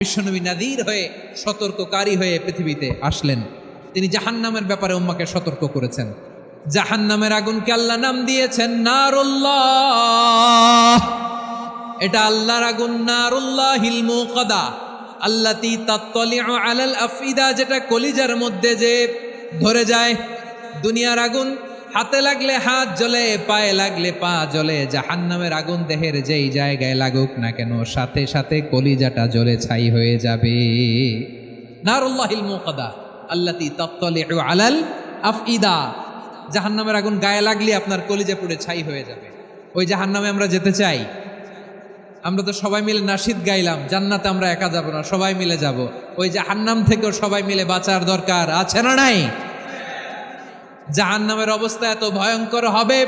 বিশ্বনবী নাযীর হয়ে সতর্ককারী হয়ে পৃথিবীতে আসলেন। তিনি জাহান্নামের ব্যাপারে উম্মাকে সতর্ক করেছেন। জাহান্নামের আগুনকে আল্লাহ নাম দিয়েছেন নারুল্লাহ। এটা আল্লাহর আগুন, নারুল্লাহিল মুকাদা আল্লাতী তাত্তালিউ আলাল আফইদা, যেটা কলিজার মধ্যে যে ধরে যায়। দুনিয়ার আগুন হাতে লাগলে হাত জ্বলে, পায়ে লাগলে পা জ্বলে। জাহান্নামের আগুন দেহের যেই জায়গায় লাগুক না কেন, সাথে সাথে কলিজাটা জ্বলে ছাই হয়ে যাবে। নারুল্লাহিল মুকাদা আল্লাতী তাত্তালিউ আলাল আফইদা, জাহান্নামের আগুন গায়ে লাগলে আপনার কলিজা পুড়ে ছাই হয়ে যাবে। ওই জাহান্নামে আমরা যেতে চাই? আমরা তো সবাই মিলে নাশিদ গাইলাম, জান্নাতে আমরা একা যাব না, সবাই মিলে যাব। ওই জাহান্নাম থেকেও সবাই মিলে বাঁচার দরকার আছে না নাই? জাহান্নামের অবস্থা এত ভয়ঙ্কর হবে,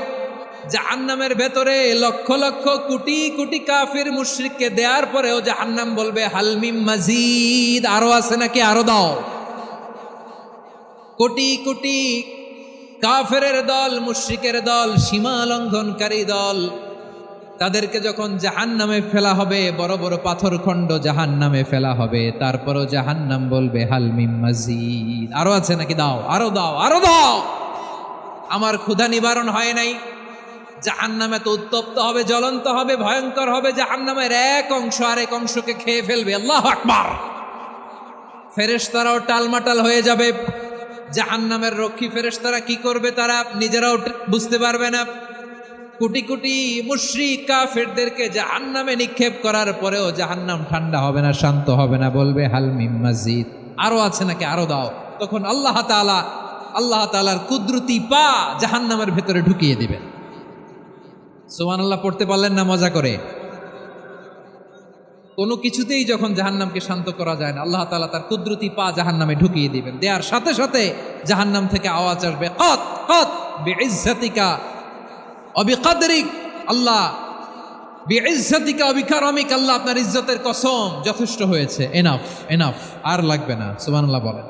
জাহান্নামের ভেতরে লক্ষ লক্ষ কোটি কোটি কাফির মুশরিককে দেওয়ার পরেও জাহান্নাম বলবে হালমিম মাজিদ, আরো আছে নাকি, আরো দাও। কোটি কোটি কাফেরের দল, মুশরিকের দল, সীমা লঙ্ঘনকারী দল, তাদেরকে যখন জাহান্নামে ফেলা হবে, বড় বড় পাথরখণ্ড জাহান্নামে ফেলা হবে, তারপরও জাহান্নাম বলবে হালমিম মাজিদ, আরো আছে নাকি, দাও, আরো দাও, আরো দাও। আমার ক্ষুধা নিবারণ হয় নাই। জাহান্নামে তো উত্তপ্ত হবে, জ্বলন্ত হবে, ভয়ঙ্কর হবে। জাহান্নামের এক অংশ আরেক অংশকে খেয়ে ফেলবে। আল্লাহু আকবার। ফেরেশতারাও টালমাটাল হয়ে যাবে। জাহান্নামের রক্ষী ফেরেশতারা কি করবে তারা নিজেরাও বুঝতে পারবে না। কোটি কোটি মুশরিক কাফেরদেরকে জাহান্নামে নিক্ষেপ করার পরেও জাহান্নাম ঠান্ডা হবে না, শান্ত হবে না, বলবে হাল মিম মাজিদ, আরো আছে নাকি, আরো দাও। তখন আল্লাহ তাআলার কুদরতি পা জাহান্নামের ভেতরে ঢুকিয়ে দিবেন। সুবহানাল্লাহ পড়তে পারলেন না মজা করে? কোনো কিছুতেই যখন জাহান্নামকে শান্ত করা যায় না, আল্লাহ তাআলা তার কুদরতি পা জাহান্নামে ঢুকিয়ে দিবেন। দেওয়ার সাথে সাথে জাহান্নাম থেকে আওয়াজ আসবে, কত কত বিইজ্জাতিকা ওয়া বিকদরিক, আল্লাহ বিইজ্জাতিকা ওয়া বিকারামিক, আল্লাহ আপনার ইজ্জতের কসম, যথেষ্ট হয়েছে, এনাফ এনাফ, আর লাগবে না। সুবহানাল্লাহ বলেন।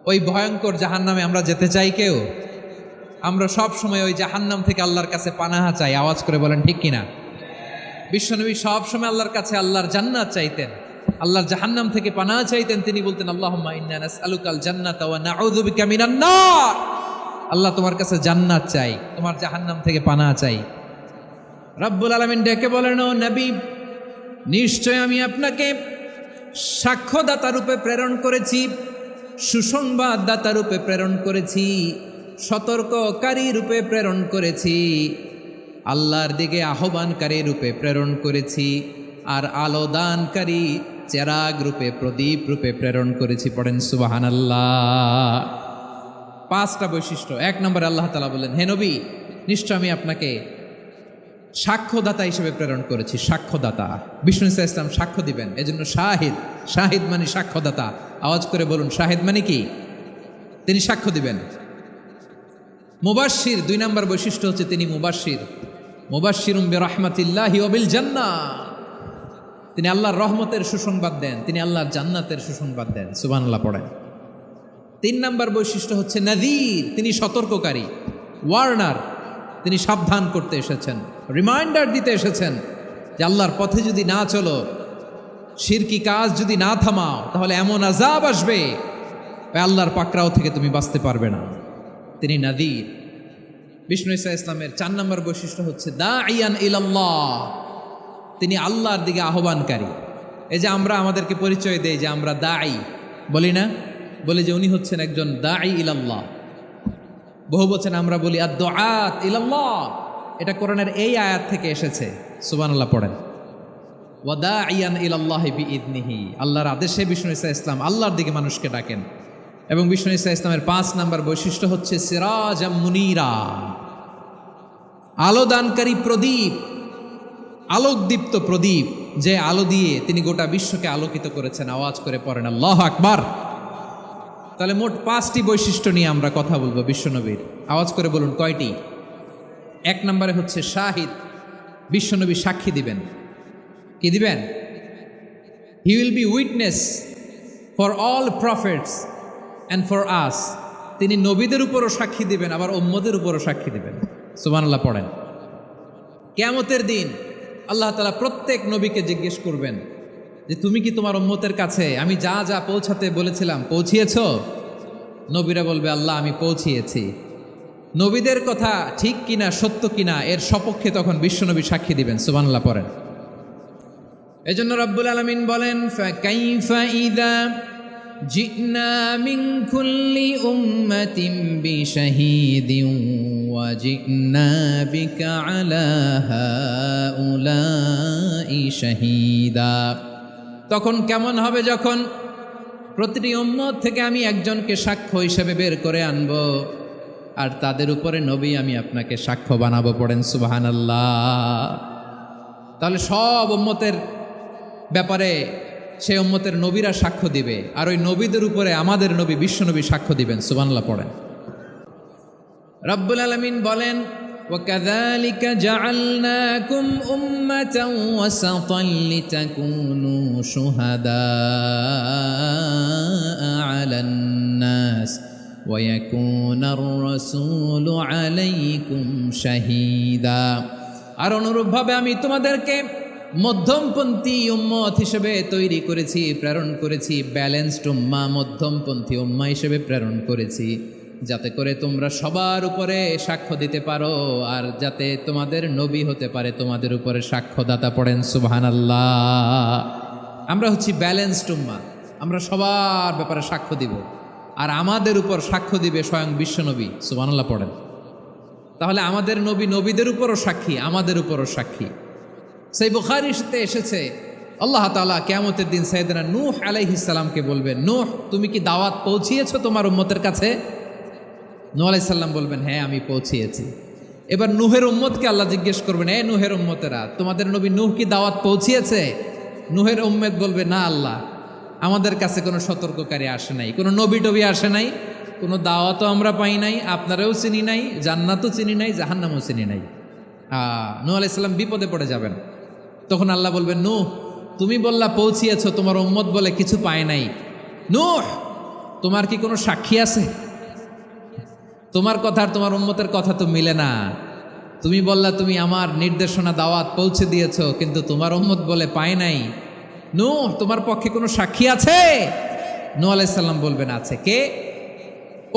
ওই ভয়ঙ্কর জাহান্নামে আমরা যেতে চাই কেউ? আমরা সব সময় ওই জাহান্নাম থেকে আল্লাহর কাছে পানাহা চাই। আওয়াজ করে বলেন ঠিক কিনা? বিশ্বনবী সব সময় আল্লাহর কাছে আল্লাহর জান্নাত চাইতেন, আল্লাহর জাহান্নাম থেকে পানাহা চাইতেন। তিনি বলতেন আল্লাহুম্মা ইন্না নাসআলুকাল জান্নাতা ওয়া নাউযু বিকা মিনান নার। আল্লাহ তোমার কাছে জান্নাত চাই, তোমার জাহান্নাম থেকে পানাহা চাই। রব্বুল আলামিন ডেকে বলেন, ও নবী, নিশ্চয় আমি আপনাকে সাক্ষ্যদাতা রূপে প্রেরণ করেছি, সুসংবাদদাতা রূপে প্রেরণ করেছি, সতর্ককারী রূপে প্রেরণ করেছি, আল্লাহর দিকে আহ্বানকারী রূপে প্রেরণ করেছি, আর আলো দানকারী চেরাগ রূপে, প্রদীপ রূপে প্রেরণ করেছি। পড়েন সুবহানাল্লাহ। 5টা বৈশিষ্ট্য। 1 নম্বরে আল্লাহ তাআলা বলেন, হে নবী, নিশ্চয় আমি আপনাকে সাক্ষ্যদাতা হিসেবে প্রেরণ করেছি। সাক্ষ্যদাতা, বিষ্ণু ইসা ইসলাম সাক্ষ্য দিবেন, এজন্য শাহিদ। শাহিদ মানে সাক্ষ্যদাতা। আওয়াজ করে বলুন, শাহিদ মানে কি? তিনি সাক্ষ্য দিবেন। মুবাশশির, 2 নম্বর বৈশিষ্ট্য হচ্ছে তিনি মুবাশশির। মুবাশশিরুম বিরহমাতিল্লাহি ওয়া বিল জান্নাহ, তিনি আল্লাহর রহমতের সুসংবাদ দেন, তিনি আল্লাহর জান্নাতের সুসংবাদ দেন। সুবহানাল্লাহ পড়েন। 3 নম্বর বৈশিষ্ট্য হচ্ছে নাযীর, তিনি সতর্ককারী, ওয়ার্নার, তিনি সাবধান করতে এসেছেন, রিমাইন্ডার দিতে এসেছেন যে আল্লাহর পথে যদি না চলো, শিরকি কাজ যদি না থামাও, তাহলে এমন আযাব আসবে আল্লাহর পাকড়াও থেকে তুমি বাঁচতে পারবে না। তিনি নাযীর। বিষ্ণু ইসা ইসলামের 4 নম্বর বৈশিষ্ট্য হচ্ছে দাঈয়ান ইলাল্লাহ, তিনি আল্লাহর দিকে আহ্বানকারী। এই যে আমরা আমাদেরকে পরিচয় দেই যে আমরা দাঈ, বলি না? বলি যে উনি হচ্ছেন একজন দাঈ ইলাল্লাহ। বহু বচন আমরা বলি আদ-দুআত ইলাল্লাহ, এটা কোরআনের এই আয়াত থেকে এসেছে। সুবহানাল্লাহ পড়েন। ওয়া দাঈয়ান ইলাল্লাহি বিইذনিহি, আল্লাহর আদেশে বিষ্ণু ইসা ইসলাম আল্লাহর দিকে মানুষকে ডাকেন। এবং বিষ্ণু ইসা ইসলামের 5 নম্বর বৈশিষ্ট্য হচ্ছে সিরাজাম মুনীরা, আলোদানকারী প্রদীপ, আলোকদীপ্ত প্রদীপ, যে আলো দিয়ে তিনি গোটা বিশ্বকে আলোকিত করেছেন। আওয়াজ করে পড়েন আল্লাহু আকবার। তাহলে মোট 5টি বৈশিষ্ট্য নিয়ে আমরা কথা বলবো বিশ্বনবীর। আওয়াজ করে বলুন কয়টি? 1 নম্বরে হচ্ছে শাহিদ, বিশ্বনবী সাক্ষী দিবেন। কি দিবেন? He will be witness for all prophets and for us, তিনি নবীদের উপরও সাক্ষী দিবেন, আবার উম্মতের উপরও সাক্ষী দিবেন। সুবহানাল্লাহ পড়েন। কিয়ামতের দিন আল্লাহ তাআলা প্রত্যেক নবীকে জিজ্ঞেস করবেন যে তুমি কি তোমার উম্মতের কাছে আমি যা যা পৌঁছাতে বলেছিলাম পৌঁছিয়েছো? নবীরা বলবে, আল্লাহ আমি পৌঁছিয়েছি। নবীদের কথা ঠিক কিনা সত্য কিনা এর সপক্ষে তখন বিশ্বনবী সাক্ষী দিবেন। সুবহানাল্লাহ পড়েন। এজন্য রব্বুল আলামিন বলেন, ফাকাইফা ইযা জিনা মিন কুল্লি উম্মাতিন বিশাহীদিন ওয়া জিনা বিকা আলা হাউলাই শাহীদা। তখন কেমন হবে যখন প্রতিটি উম্মত থেকে আমি একজনকে সাক্ষ্য হিসেবে বের করে আনব, আর তাদের উপরে নবী আমি আপনাকে সাক্ষ্য বানাবো। পড়েন সুবহানাল্লাহ। তাহলে সব উম্মতের ব্যাপারে সেই উম্মতের নবীরা সাক্ষ্য দিবে, আর ওই নবীদের উপরে আমাদের নবী বিশ্বনবী সাক্ষ্য দিবেন। সুবহানাল্লাহ পড়েন। রব্বুল আলামিন বলেন, وَكَذَلِكَ جَعَلْنَاكُمْ أُمَّةً وَسَطًا لِتَكُونُوا شُهَدَاءَ عَلَى النَّاسِ وَيَكُونَ الرَّسُولُ عَلَيْكُمْ شَهِيدًا। আর অনুরূপভাবে আমি তোমাদেরকে মধ্যমপন্থী উম্মত হিসেবে তৈরি করেছি, প্রেরণ করেছি। ব্যালেন্সড উম্মাহ, মধ্যমপন্থী উম্মাহ হিসেবে প্রেরণ করেছি, যাতে করে তোমরা সবার উপরে সাক্ষ্য দিতে পারো, আর যাতে তোমাদের নবী হতে পারে তোমাদের উপরে সাক্ষ্যদাতা। পড়েন সুবহানাল্লাহ। আমরা হচ্ছি ব্যালেন্সড উম্মাহ, আমরা সবার ব্যাপারে সাক্ষ্য দিব, আর আমাদের উপর সাক্ষ্য দিবে স্বয়ং বিশ্বনবী। সুবহানাল্লাহ পড়েন। তাহলে আমাদের নবী নবীদের উপরও সাক্ষী, আমাদের উপরও সাক্ষী। সেই বুখারীর সাথে এসেছে, আল্লাহ তাআলা কিয়ামতের দিন সাইয়েদনা নূহ আলাইহিস সালামকে বলবেন, নূহ তুমি কি দাওয়াত পৌঁছিয়েছো তোমার উম্মতের কাছে? নূহ আলাইহিস সালাম বলবেন, হ্যাঁ আমি পৌঁছিয়েছি। এবার নূহের উম্মতকে আল্লাহ জিজ্ঞেস করবেন, এ নূহের উম্মতেরা, তোমাদের নবী নূহ কি দাওয়াত পৌঁছিয়েছে? নূহের উম্মত বলবে, না আল্লাহ, আমাদের কাছে কোনো সতর্ককারী আসে নাই, কোনো নবী টবি আসে নাই, কোনো দাওয়াতও আমরা পাই নাই, আপনারাও চিনি নাই, জান্নাতও চিনি নাই, জাহান্নামও চিনি নাই। নূহ আলাইহিস সালাম বিপদে পড়ে যাবেন। তখন আল্লাহ বলবেন, নূহ তুমি বললা পৌঁছিয়েছো, তোমার উম্মত বলে কিছু পায় নাই। নূহ তোমার কি কোনো সাক্ষী আছে? তোমার কথা আর তোমার উম্মতের কথা তো মিলে না। তুমি বললা তুমি আমার নির্দেশনা দাওয়াত পৌঁছে দিয়েছো, কিন্তু তোমার উম্মত বলে পায় নাই। নূহ তোমার পক্ষে কোনো সাক্ষী আছে? নূহ আলাইহিস সালাম বলবেন, আছে। কে?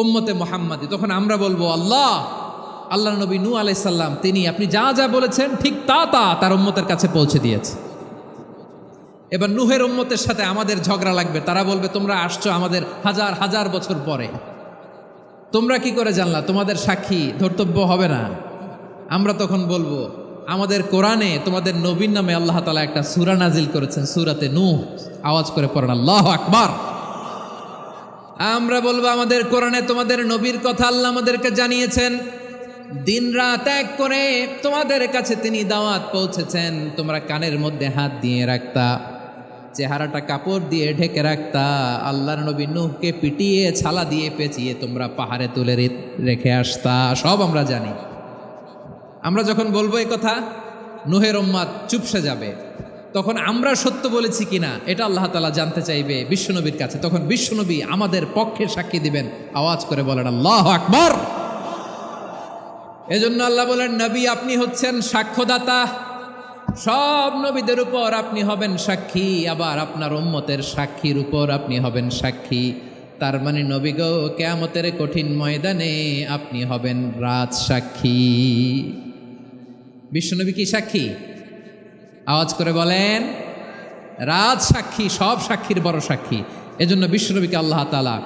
উম্মতে মুহাম্মাদি। তখন আমরা বলবো, আল্লাহ নবী নূহ আলাইহিস সালাম তিনি আপনি যা যা বলেছেন ঠিক তা তার উম্মতের কাছে পৌঁছে দিয়েছে। এবার নূহের উম্মতের সাথে আমাদের ঝগড়া লাগবে। তারা বলবে, তোমরা আসছো আমাদের হাজার হাজার বছর পরে, তোমরা কি করে জানলা? তোমাদের সাক্ষী ধর্তব্য হবে না। আমরা তখন বলবো, আমাদের কোরআনে তোমাদের নবীর নামে আল্লাহ তাআলা একটা সূরা নাজিল করেছেন, সূরাতে নূহ। আওয়াজ করে পড়েন আল্লাহু আকবার। আমরা বলবো, আমাদের কোরআনে তোমাদের নবীর কথা আল্লাহ আমাদেরকে জানিয়েছেন, দিন রাত এক করে তোমাদের কাছে তিনি দাওয়াত পৌঁছেছেন। তোমরা কানের মধ্যে হাত দিয়ে রাখতা, চেহারাটা কাপড় দিয়ে ঢেকে রাখতা, আল্লাহর নবী নূহকে পিটিয়ে ছালা দিয়ে পেঁচিয়ে তোমরা পাহাড়ে তুলে রেখে আসতা। সব আমরা জানি। আমরা যখন বলবো এই কথা, নূহের উম্মত চুপসে যাবে। তখন আমরা সত্য বলেছি কিনা এটা আল্লাহ তাআলা জানতে চাইবে বিশ্বনবীর কাছে। তখন বিশ্বনবী আমাদের পক্ষে সাক্ষী দিবেন। আওয়াজ করে বলেন আল্লাহু আকবার। এজন্য আল্লাহ বলেন, নবী আপনি হচ্ছেন সাক্ষ্যদাতা, সব নবীদের উপর আপনি হবেন সাক্ষী, আবার আপনার উম্মতের সাক্ষীর উপর আপনি হবেন সাক্ষী। তার মানে নবী গো, কিয়ামতের কঠিন ময়দানে আপনি হবেন রাজ সাক্ষী। বিশ্বনবী কি সাক্ষী? আওয়াজ করে বলেন, রাজ সাক্ষী, সব সাক্ষীর বড় সাক্ষী। এজন্য বিশ্বনবীকে আল্লাহ তাআলা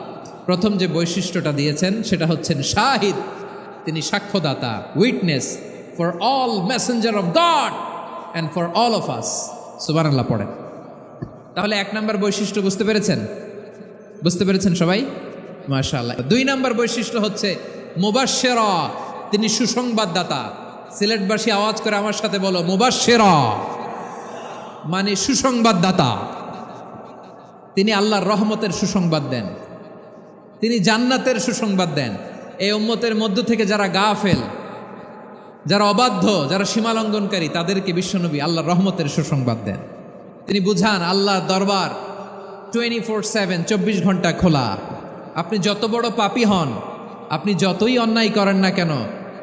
প্রথম যে বৈশিষ্ট্যটা দিয়েছেন সেটা হচ্ছেন শাহিদ। তিনি সাক্ষ্যদাতা, witness for all messenger of God and for all of us. সুবহানাল্লাহ পড়েন। তাহলে এক নম্বর বৈশিষ্ট্য বুঝতে পেরেছেন? বুঝতে পেরেছেন সবাই? মাশাআল্লাহ। দুই নম্বর বৈশিষ্ট্য হচ্ছে মুবাশশিরা, তিনি সুসংবাদদাতা। সিলেটবাসী আওয়াজ করে আমার সাথে বলো, মুবাশশিরা মানে সুসংবাদদাতা। তিনি আল্লাহর রহমতের সুসংবাদ দেন, তিনি জান্নাতের সুসংবাদ দেন। এই উম্মতের মধ্য থেকে যারা গাফেল, যারা অবাধ্য, যারা সীমালঙ্ঘনকারী, তাদেরকে বিশ্বনবী আল্লাহর রহমতের সুসংবাদ দেন। তিনি বুঝান আল্লাহর দরবার 24/7, 24 ঘন্টা খোলা। আপনি যত বড় পাপী হন, আপনি যতই অন্যায় করেন না কেন,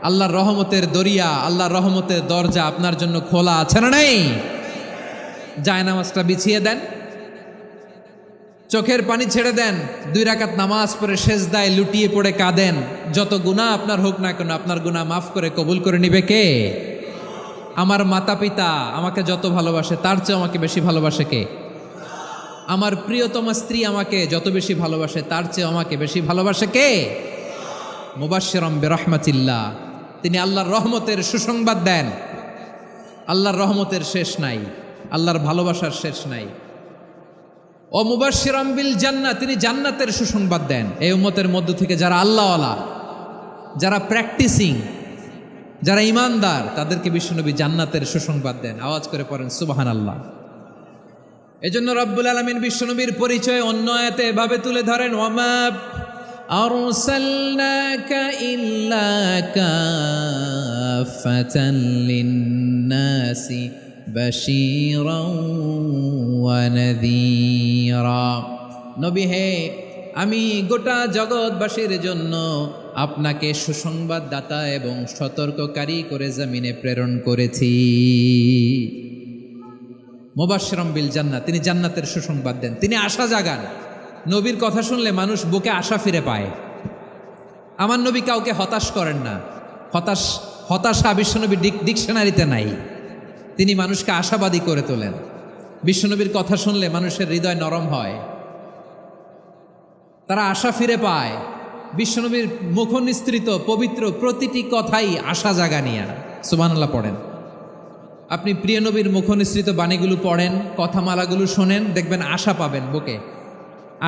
আল্লাহর রহমতের দরিয়া, আল্লাহর রহমতের দরজা আপনার জন্য খোলা আছে না নেই? জায়নামাজটা বিছিয়ে দেন, চোখের পানি ছেড়ে দেন, 2 রাকাত নামাজ পড়ে সেজদায় লুটিয়ে পড়ে কাঁদেন, যত গুনাহ আপনার হোক না কেন আপনার গুনাহ মাফ করে কবুল করে নিবে কে? আমার মাতা পিতা আমাকে যত ভালোবাসে তার চেয়ে আমাকে বেশি ভালোবাসে কে? আমার প্রিয়তমা স্ত্রী আমাকে যত বেশি ভালোবাসে তার চেয়ে আমাকে বেশি ভালোবাসে কে? মুবাশশিরাম বিরহমাতিল্লাহ, তিনি আল্লাহর রহমতের সুসংবাদ দেন। আল্লাহর রহমতের শেষ নাই, আল্লাহর ভালোবাসার শেষ নাই। ও মুবাশশিরাম বিল জান্নাহ, তিনি জান্নাতের সুসংবাদ দেন। এই উম্মতের মধ্য থেকে যারা আল্লাহওয়ালা, যারা প্র্যাকটিসিং, যারা ইমানদার, তাদেরকে বিশ্বনবী জান্নাতের সুসংবাদ দেন। আওয়াজ করে পড়েন সুবহানাল্লাহ। এজন্য রব্বুল আলামিন বিশ্বনবীর পরিচয় অন্য আয়াতে এভাবে তুলে ধরেন, ওয়ামা আরসালনাকা ইল্লা কাফাতান লিন্নাসি বাশীরাও ওয়া নাযীরা। নবী হে, আমি গোটা জগৎবাসীর জন্য আপনাকে সুসংবাদদাতা এবং সতর্ককারী করে জমিনে প্রেরণ করেছি। মুবাশশিরাম বিল জান্নাহ, তিনি জান্নাতের সুসংবাদ দেন, তিনি আশা জাগান। নবীর কথা শুনলে মানুষ বুকে আশা ফিরে পায়। আমার নবী কাউকে হতাশ করেন না। হতাশা বিশ্বনবীর ডিকশনারিতে নাই। তিনি মানুষকে আশাবাদী করে তোলেন। বিশ্বনবীর কথা শুনলে মানুষের হৃদয় নরম হয়, তারা আশা ফিরে পায়। বিশ্বনবীর মুখ নিঃসৃত পবিত্র প্রতিটি কথাই আশা জাগানিয়া। সুবহানাল্লাহ পড়েন। আপনি প্রিয় নবীর মুখ নিঃসৃত বাণীগুলো পড়েন, কথামালাগুলো শোনেন, দেখবেন আশা পাবেন, বুকে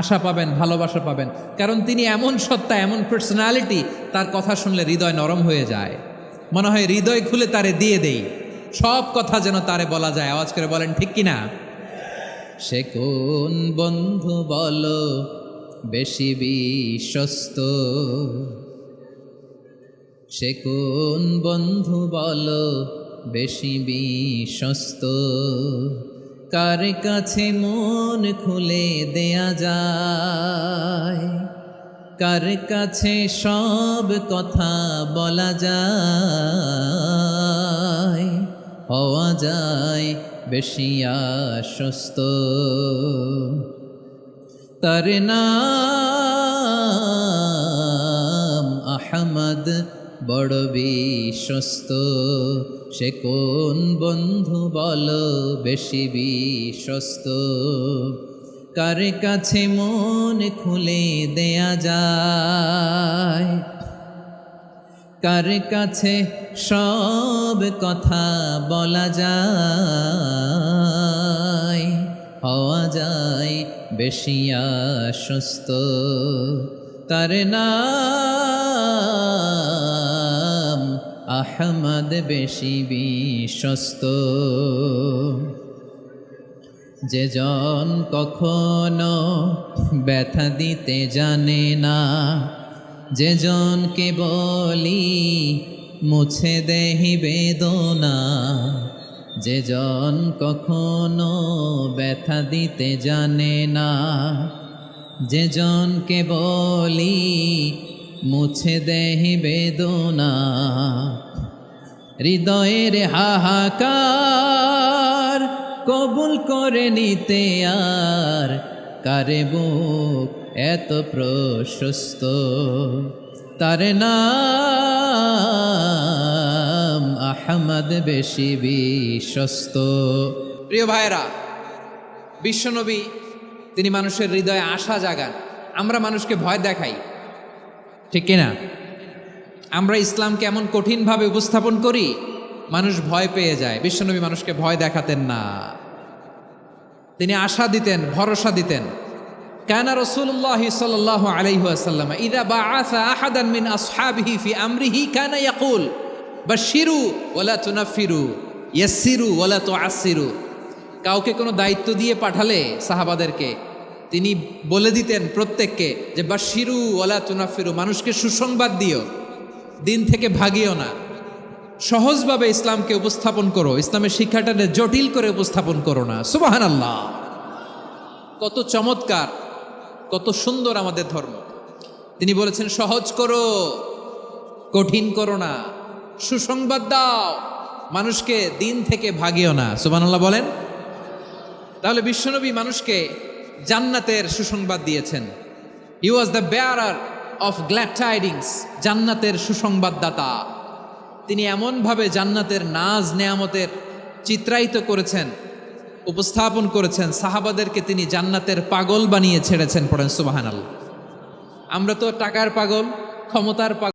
আশা পাবেন, ভালোবাসা পাবেন। কারণ তিনি এমন সত্তা, এমন পার্সোনালিটি, তার কথা শুনলে হৃদয় নরম হয়ে যায়। মনে হয় হৃদয় খুলে তারে দিয়ে দেই, সব কথা যেন তারে বলা যায়। আওয়াজ করে বলেন ঠিক কিনা? সে কোন বন্ধু বলো বেশি বিশ্বস্ত, সে কোন বন্ধু বলো বেশি বিশ্বস্ত, কার কাছে মন খুলে দেয়া যায়, কার কাছে সব কথা বলা যায়, হওয়া যায় বেশি আশ্বস্ত। তার নাম আহমদ, বড় বিশ্বস্ত। সে কোন বন্ধু বলো বেশি বিশ্বস্ত, কার কাছে মন খুলে দেয়া যায়, কার কাছে সব কথা বলা যায়, হওয়া যায় বেশি আশ্বস্ত। তার নাম আহমদ, বেশি বিশ্বস্ত। যে জন কখনো ব্যথা দিতে জানে না, যে জনকে বলি মুছে দেহি বেদনা, যে জন কখনো ব্যথা দিতে জানে না, যে জনকে বলি মুছে দেহি বেদনা, হৃদয়ের হাহাকার কবুল করে নিতে আর কারে বুক এত প্রশস্ত। তার নাম আহমদ, বেশি বিশ্বস্ত। প্রিয় ভাইরা, বিশ্বনবী তিনি মানুষের হৃদয়ে আশা জাগান। আমরা মানুষকে ভয় দেখাই, ঠিক কিনা? আমরা ইসলামকে এমন কঠিনভাবে উপস্থাপন করি, মানুষ ভয় পেয়ে যায়। বিশ্বনবী মানুষকে ভয় দেখাতেন না, তিনি আশা দিতেন, ভরসা দিতেন। কানা রাসূলুল্লাহ সাল্লাল্লাহু আলাইহি ওয়াসাল্লাম ইযা বাআসা আহাদান মিন আসহাবিহি ফি আমরিহি কানা ইয়াকুল বাশশিরু ওয়ালা তুনাফিরু, ইয়াসসিরু ওয়ালা তুআসসিরু। কাউকে কোনো দায়িত্ব দিয়ে পাঠালে সাহাবাদেরকে তিনি বলে দিতেন প্রত্যেককে যে বাশশিরু ওয়ালা তুনাফিরু, মানুষকে সুসংবাদ দিও, দিন থেকে ভাগিও না। সহজভাবে ইসলামকে উপস্থাপন করো, ইসলামের শিক্ষাটাকে জটিল করে উপস্থাপন করো না। সুবহানাল্লাহ, কত চমৎকার, কত সুন্দর আমাদের ধর্ম। তিনি বলেছেন সহজ করো, কঠিন করো না, সুসংবাদ দাও, মানুষকে দিন থেকে ভাগিও না। সুবহানাল্লাহ বলেন। তাহলে বিশ্বনবী মানুষকে জান্নাতের সুসংবাদ দিয়েছেন। He was the bearer of glad tidings, জান্নাতের সুসংবাদদাতা। তিনি এমনভাবে জান্নাতের নাজ নেয়ামতের চিত্রায়িত করেছেন, উপস্থাপন করেছেন, সাহাবাদেরকে তিনি জান্নাতের পাগল বানিয়ে ছেড়েছেন। পড়েন সুবহানাল্লাহ। আমরা তো টাকার পাগল, ক্ষমতার পাগল,